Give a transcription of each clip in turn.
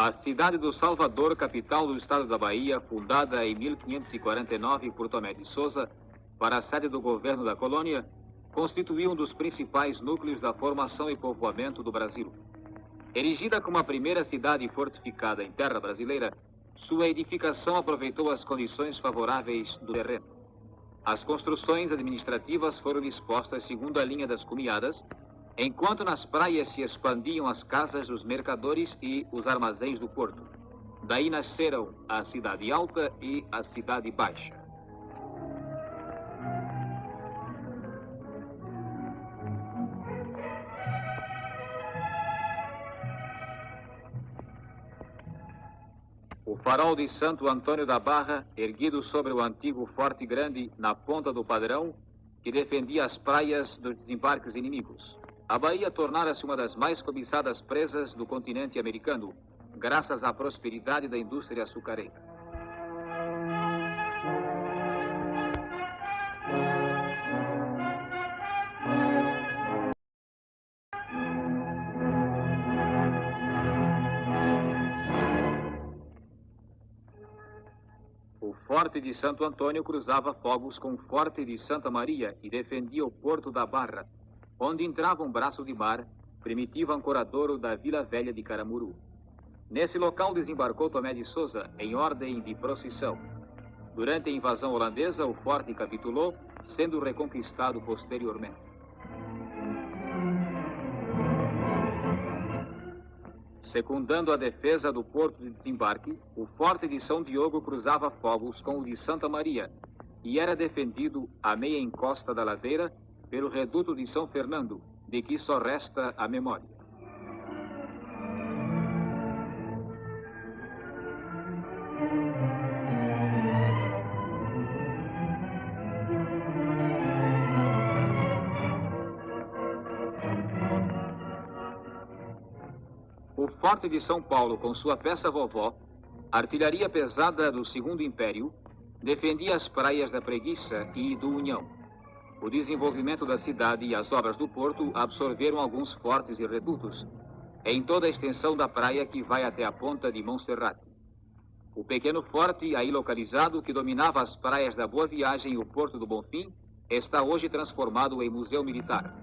A cidade do Salvador, capital do estado da Bahia, fundada em 1549 por Tomé de Souza, para a sede do governo da colônia, constituiu um dos principais núcleos da formação e povoamento do Brasil. Erigida como a primeira cidade fortificada em terra brasileira, sua edificação aproveitou as condições favoráveis do terreno. As construções administrativas foram dispostas segundo a linha das cumeadas, enquanto nas praias se expandiam as casas dos mercadores e os armazéns do porto. Daí nasceram a Cidade Alta e a Cidade Baixa. O farol de Santo Antônio da Barra, erguido sobre o antigo Forte Grande, na ponta do Padrão, que defendia as praias dos desembarques inimigos. A Bahia tornara-se uma das mais cobiçadas presas do continente americano, graças à prosperidade da indústria açucareira. O Forte de Santo Antônio cruzava fogos com o Forte de Santa Maria e defendia o Porto da Barra, onde entrava um braço de mar, primitivo ancoradouro da Vila Velha de Caramuru. Nesse local desembarcou Tomé de Souza, em ordem de procissão. Durante a invasão holandesa, o forte capitulou, sendo reconquistado posteriormente. Secundando a defesa do porto de desembarque, o Forte de São Diogo cruzava fogos com o de Santa Maria e era defendido à meia encosta da ladeira pelo reduto de São Fernando, de que só resta a memória. O Forte de São Paulo, com sua peça vovó, artilharia pesada do Segundo Império, defendia as praias da Preguiça e do União. O desenvolvimento da cidade e as obras do porto absorveram alguns fortes e redutos, em toda a extensão da praia que vai até a ponta de Monserrate. O pequeno forte, aí localizado, que dominava as praias da Boa Viagem e o Porto do Bonfim, está hoje transformado em museu militar.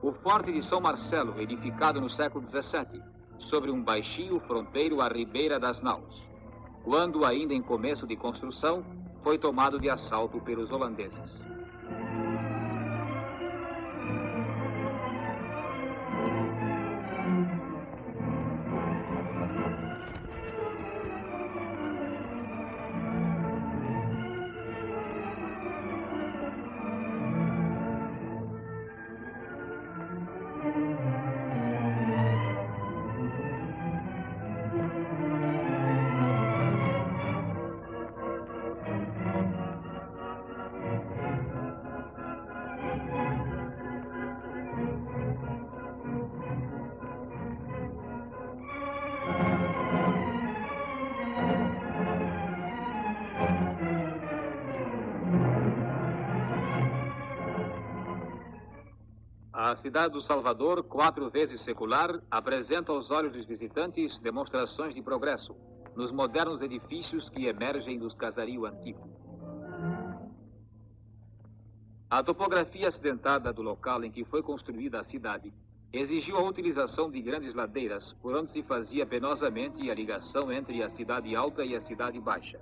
O Forte de São Marcelo, edificado no século XVII, sobre um baixio fronteiro à Ribeira das Naus. Quando, ainda em começo de construção, foi tomado de assalto pelos holandeses. A cidade do Salvador, 4 vezes secular, apresenta aos olhos dos visitantes demonstrações de progresso nos modernos edifícios que emergem dos casarios antigos. A topografia acidentada do local em que foi construída a cidade exigiu a utilização de grandes ladeiras, por onde se fazia penosamente a ligação entre a Cidade Alta e a Cidade Baixa.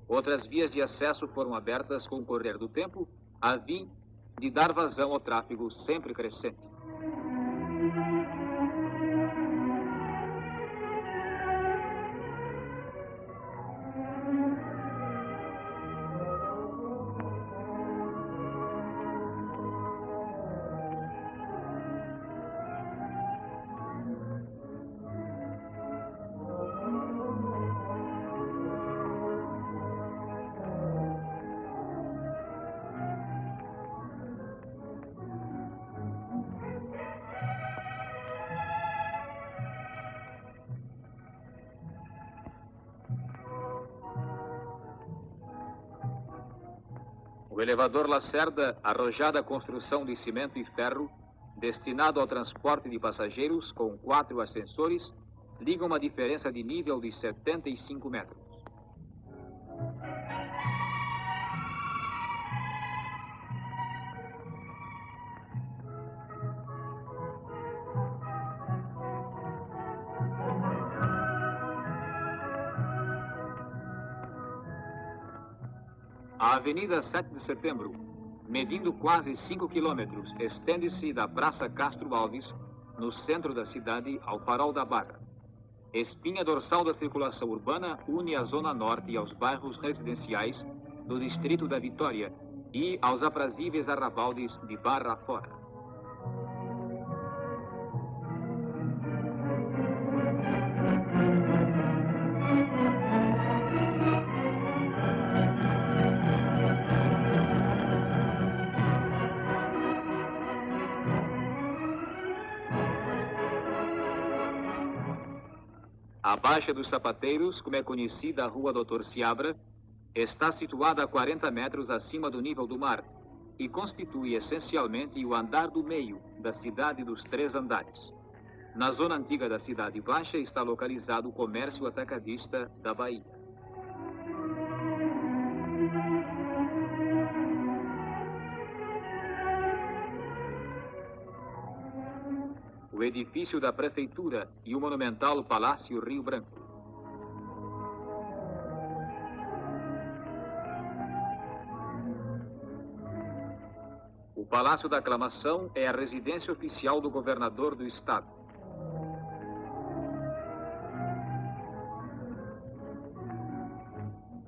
Outras vias de acesso foram abertas com o correr do tempo, a fim de dar vazão ao tráfego sempre crescente. O elevador Lacerda, arrojada construção de cimento e ferro, destinado ao transporte de passageiros com 4 ascensores, ligam uma diferença de nível de 75 metros. A Avenida 7 de Setembro, medindo quase 5 quilômetros, estende-se da Praça Castro Alves, no centro da cidade, ao Farol da Barra. Espinha dorsal da circulação urbana, une a Zona Norte e aos bairros residenciais do Distrito da Vitória e aos aprazíveis arrabaldes de Barra fora. A Baixa dos Sapateiros, como é conhecida a Rua Doutor Seabra, está situada a 40 metros acima do nível do mar e constitui essencialmente o andar do meio da cidade dos 3 andares. Na zona antiga da Cidade Baixa está localizado o comércio atacadista da Bahia. O edifício da Prefeitura e o monumental Palácio Rio Branco. O Palácio da Aclamação é a residência oficial do governador do estado.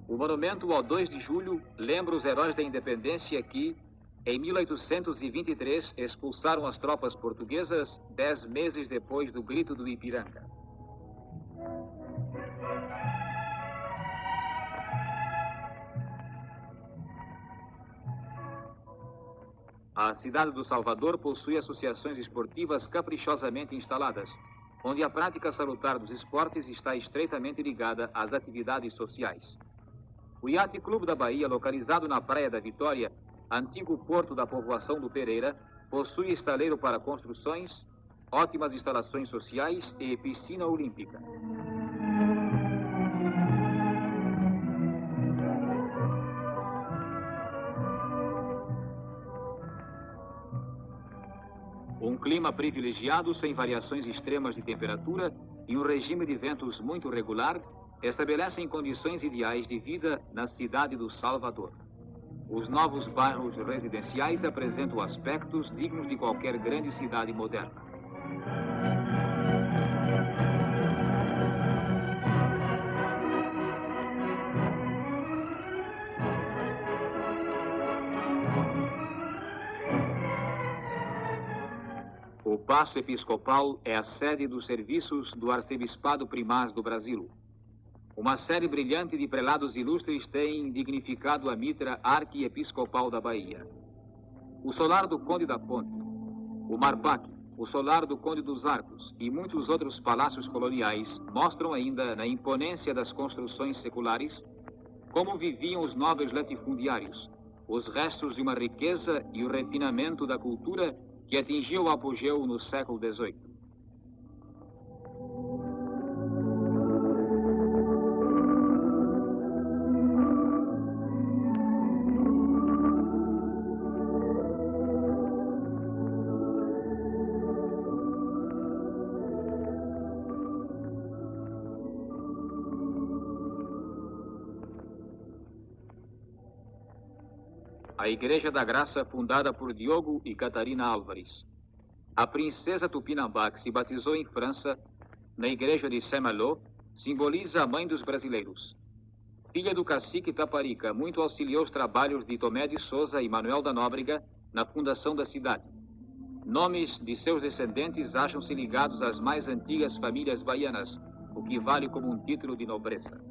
O monumento ao 2 de julho lembra os heróis da independência que, em 1823, expulsaram as tropas portuguesas 10 meses depois do Grito do Ipiranga. A cidade do Salvador possui associações esportivas caprichosamente instaladas, onde a prática salutar dos esportes está estreitamente ligada às atividades sociais. O Iate Clube da Bahia, localizado na Praia da Vitória, antigo porto da povoação do Pereira, possui estaleiro para construções, ótimas instalações sociais e piscina olímpica. Um clima privilegiado, sem variações extremas de temperatura e um regime de ventos muito regular, estabelecem condições ideais de vida na cidade do Salvador. Os novos bairros residenciais apresentam aspectos dignos de qualquer grande cidade moderna. O Paço Episcopal é a sede dos serviços do Arcebispado Primaz do Brasil. Uma série brilhante de prelados ilustres tem dignificado a mitra arquiepiscopal da Bahia. O solar do Conde da Ponte, o Marpac, o solar do Conde dos Arcos e muitos outros palácios coloniais mostram ainda, na imponência das construções seculares, como viviam os nobres latifundiários, os restos de uma riqueza e o refinamento da cultura que atingiu o apogeu no século XVIII. A Igreja da Graça, fundada por Diogo e Catarina Álvares. A princesa Tupinambá, que se batizou em França, na igreja de Saint-Malo, simboliza a mãe dos brasileiros. Filha do cacique Taparica, muito auxiliou os trabalhos de Tomé de Souza e Manuel da Nóbrega na fundação da cidade. Nomes de seus descendentes acham-se ligados às mais antigas famílias baianas, o que vale como um título de nobreza.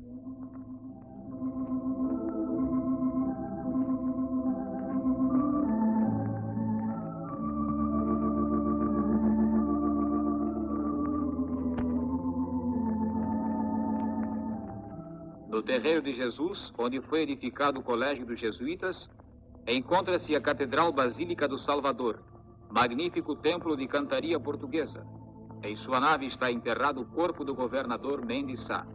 No Terreiro de Jesus, onde foi edificado o Colégio dos Jesuítas, encontra-se a Catedral Basílica do Salvador, magnífico templo de cantaria portuguesa, Em sua nave está enterrado o corpo do governador Mendes Sá.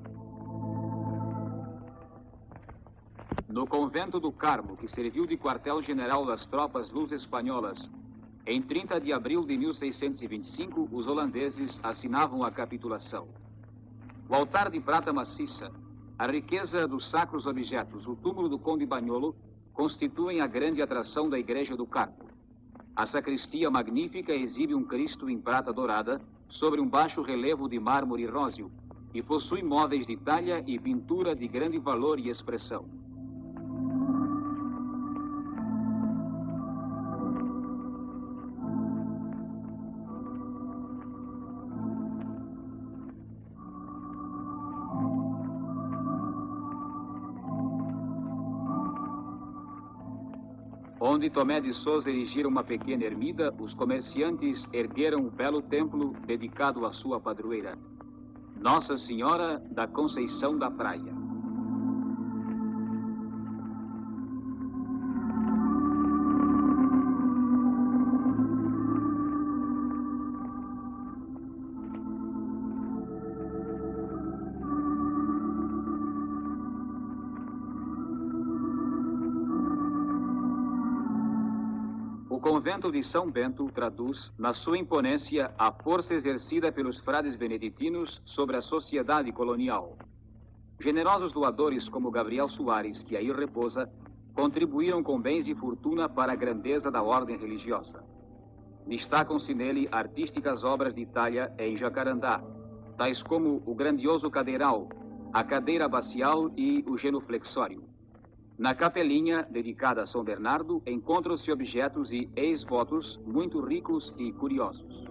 No convento do Carmo, que serviu de quartel-general das tropas luso-espanholas, em 30 de abril de 1625, os holandeses assinavam a capitulação. O altar de prata maciça, a riqueza dos sacros objetos, o túmulo do Conde Banholo, constituem a grande atração da Igreja do Carmo. A sacristia magnífica exibe um Cristo em prata dourada sobre um baixo relevo de mármore róseo e possui móveis de talha e pintura de grande valor e expressão. Onde Tomé de Souza erigira uma pequena ermida, os comerciantes ergueram um belo templo dedicado à sua padroeira, Nossa Senhora da Conceição da Praia. O convento de São Bento traduz, na sua imponência, a força exercida pelos frades beneditinos sobre a sociedade colonial. Generosos doadores como Gabriel Soares, que aí repousa, contribuíram com bens e fortuna para a grandeza da ordem religiosa. Destacam-se nele artísticas obras de Itália em Jacarandá, tais como o grandioso cadeiral, a cadeira bacial e o genuflexório. Na capelinha, dedicada a São Bernardo, encontram-se objetos e ex-votos muito ricos e curiosos.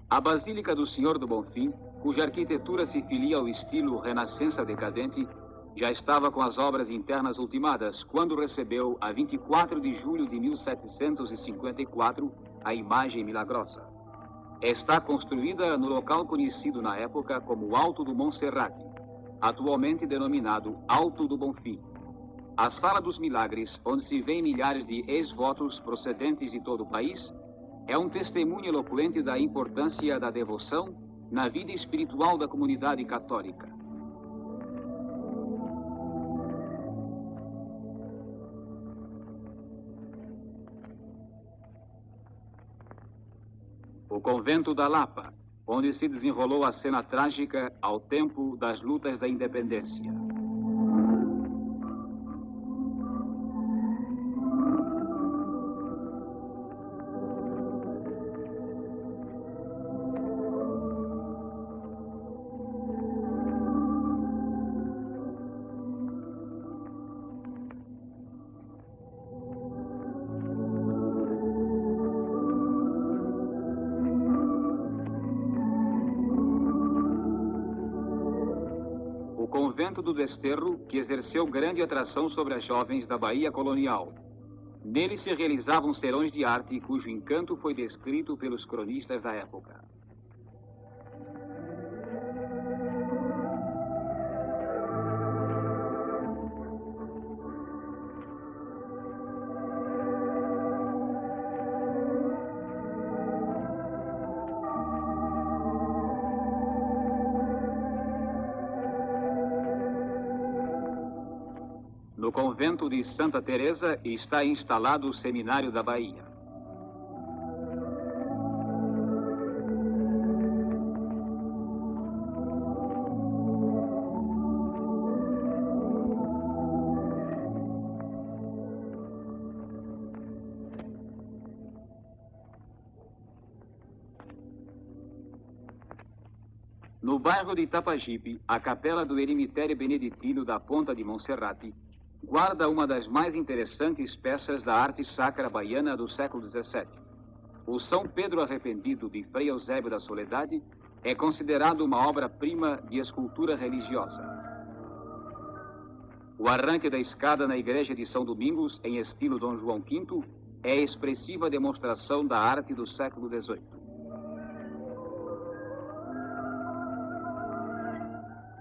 A Basílica do Senhor do Bonfim, cuja arquitetura se filia ao estilo renascença decadente, já estava com as obras internas ultimadas quando recebeu, a 24 de julho de 1754, a imagem milagrosa. Está construída no local conhecido na época como Alto do Monserrate, atualmente denominado Alto do Bonfim. A Sala dos Milagres, onde se vêem milhares de ex-votos procedentes de todo o país, é um testemunho eloquente da importância da devoção na vida espiritual da comunidade católica. O convento da Lapa, onde se desenrolou a cena trágica ao tempo das lutas da independência. O convento do Desterro, que exerceu grande atração sobre as jovens da Bahia colonial. Nele se realizavam serões de arte cujo encanto foi descrito pelos cronistas da época. No convento de Santa Teresa está instalado o Seminário da Bahia. No bairro de Itapajipe, a capela do eremitério beneditino da Ponta de Monserrate guarda uma das mais interessantes peças da arte sacra baiana do século XVII. O São Pedro Arrependido de Frei Eusébio da Soledade é considerado uma obra-prima de escultura religiosa. O arranque da escada na igreja de São Domingos, em estilo Dom João V, é expressiva demonstração da arte do século XVIII.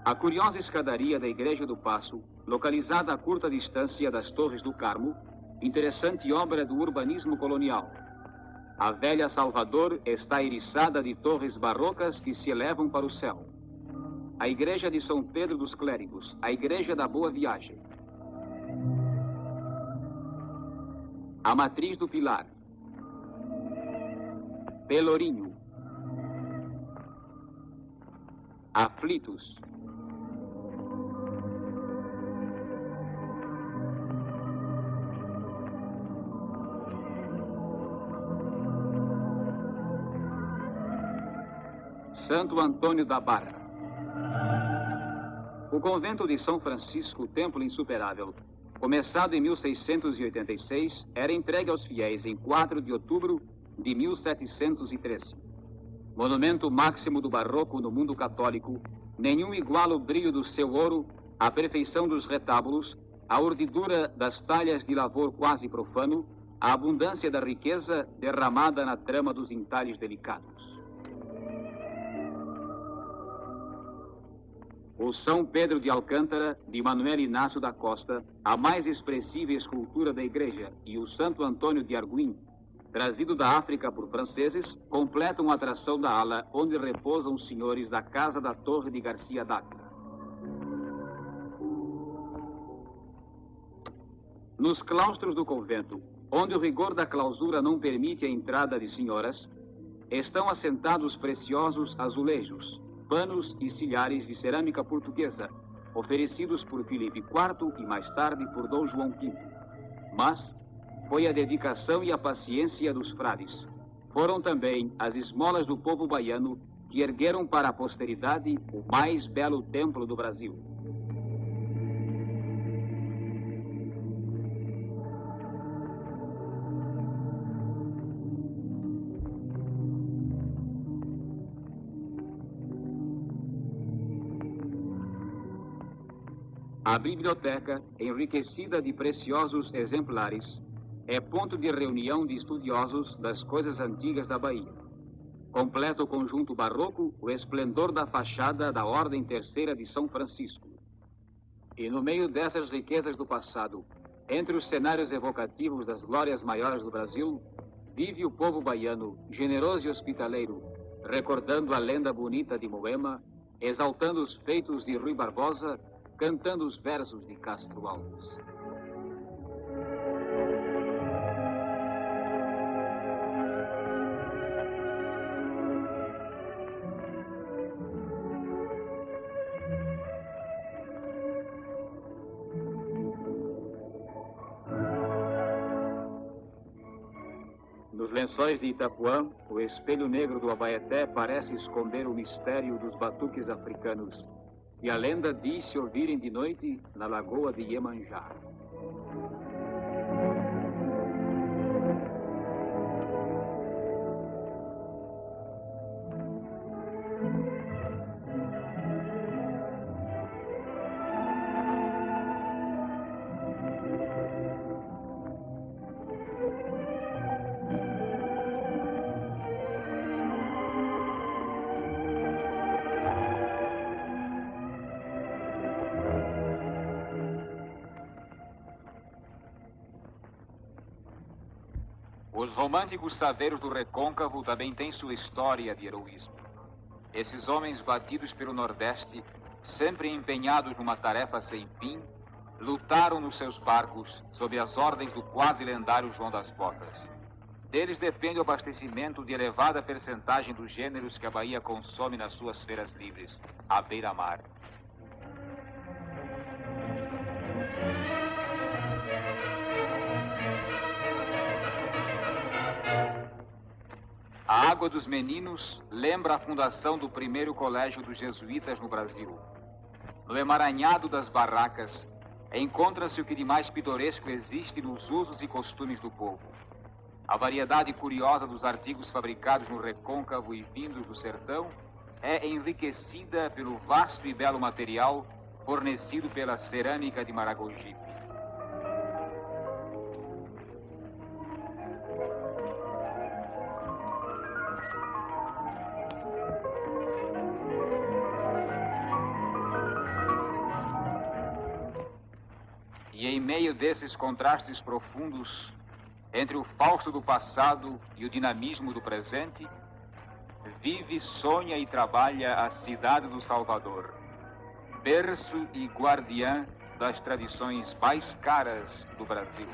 A curiosa escadaria da Igreja do Paço, localizada a curta distância das Torres do Carmo, interessante obra do urbanismo colonial. A velha Salvador está eriçada de torres barrocas que se elevam para o céu. A Igreja de São Pedro dos Clérigos, a Igreja da Boa Viagem. A Matriz do Pilar. Pelourinho. Aflitos. Santo Antônio da Barra. O convento de São Francisco, templo insuperável, começado em 1686, era entregue aos fiéis em 4 de outubro de 1713. Monumento máximo do barroco no mundo católico, nenhum iguala o brilho do seu ouro, a perfeição dos retábulos, a urdidura das talhas de lavor quase profano, a abundância da riqueza derramada na trama dos entalhes delicados. O São Pedro de Alcântara, de Manuel Inácio da Costa, a mais expressiva escultura da igreja, e o Santo Antônio de Arguim, trazido da África por franceses, completam a atração da ala onde repousam os senhores da Casa da Torre de Garcia d'Ávila. Nos claustros do convento, onde o rigor da clausura não permite a entrada de senhoras, estão assentados preciosos azulejos, panos e silhares de cerâmica portuguesa, oferecidos por Filipe IV e mais tarde por Dom João V. Mas foi a dedicação e a paciência dos frades. Foram também as esmolas do povo baiano que ergueram para a posteridade o mais belo templo do Brasil. A biblioteca, enriquecida de preciosos exemplares, é ponto de reunião de estudiosos das coisas antigas da Bahia. Completa o conjunto barroco o esplendor da fachada da Ordem Terceira de São Francisco. E no meio dessas riquezas do passado, entre os cenários evocativos das glórias maiores do Brasil, vive o povo baiano, generoso e hospitaleiro, recordando a lenda bonita de Moema, exaltando os feitos de Rui Barbosa, cantando os versos de Castro Alves. Nos lençóis de Itapuã, o espelho negro do Abaeté parece esconder o mistério dos batuques africanos, e a lenda diz se ouvirem de noite na lagoa de Iemanjá. Os românticos saveiros do Recôncavo também têm sua história de heroísmo. Esses homens batidos pelo Nordeste, sempre empenhados numa tarefa sem fim, lutaram nos seus barcos sob as ordens do quase lendário João das Botas. Deles depende o abastecimento de elevada percentagem dos gêneros que a Bahia consome nas suas feiras livres, à beira-mar. A Água dos Meninos lembra a fundação do primeiro colégio dos jesuítas no Brasil. No emaranhado das barracas, encontra-se o que de mais pitoresco existe nos usos e costumes do povo. A variedade curiosa dos artigos fabricados no Recôncavo e vindos do sertão é enriquecida pelo vasto e belo material fornecido pela cerâmica de Maragogipe. meio desses contrastes profundos, entre o fausto do passado e o dinamismo do presente, vive, sonha e trabalha a cidade do Salvador, berço e guardiã das tradições mais caras do Brasil.